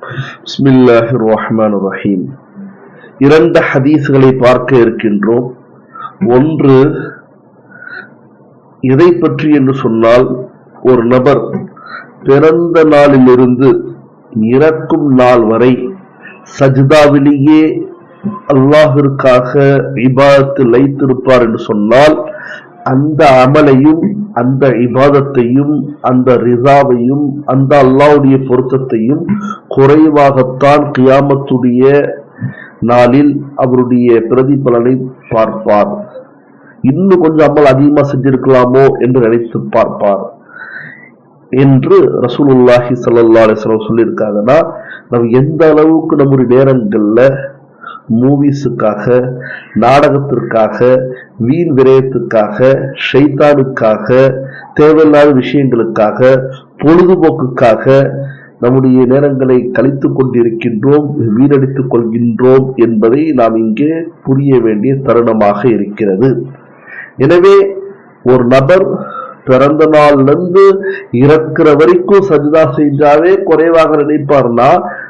பிஸ்மில்லாஹிர் ரஹ்மானிர் ரஹீம். இரண்டு ஹதீஸ்களை பார்க்க இருக்கின்றோம். ஒன்று எதை பற்றி என்று சொன்னால், ஒரு நபர் பிறந்த நாளிலிருந்து இறக்கும் நாள் வரை சஜ்தாவிலேயே அல்லாஹிற்காக இபாதத்தில் லைத்திருப்பார் என்று சொன்னால், அந்த அமலையும் அந்த இபாதத்தையும் அந்த ரிசாவையும் அந்த அல்லாஹ்வுடைய பொருத்தத்தையும் குறைவாகத்தான் கியாமத்துடைய நாளில் அவருடைய பிரதிபலனை பார்ப்பார். இன்னும் கொஞ்சம் அமல் அதிகமா செஞ்சிருக்கலாமோ என்று நினைத்து பார்ப்பார் என்று ரசூலுல்லாஹி ஸல்லல்லாஹு அலைஹி வஸல்லம் சொல்லியிருக்காங்கன்னா, நம்ம எந்த அளவுக்கு நம்முடைய நேரங்கள்ல மூவிஸுக்காக, நாடகத்திற்காக, வீண் விரயத்துக்காக, ஷைத்தானுக்காக, தேவையில்லாத விஷயங்களுக்காக, பொழுதுபோக்குக்காக நம்முடைய நேரங்களை கழித்துக் கொண்டிருக்கின்றோம், வீணடித்துக் கொள்கின்றோம் என்பதை நாம் இங்கே புரிய வேண்டிய தருணமாக இருக்கிறது. எனவே ஒரு நபர் பிறந்த நாள்ல இருந்து இறக்குற வரைக்கும் சஜ்தா செஞ்சாவே குறைவாக நினைப்பார்னா,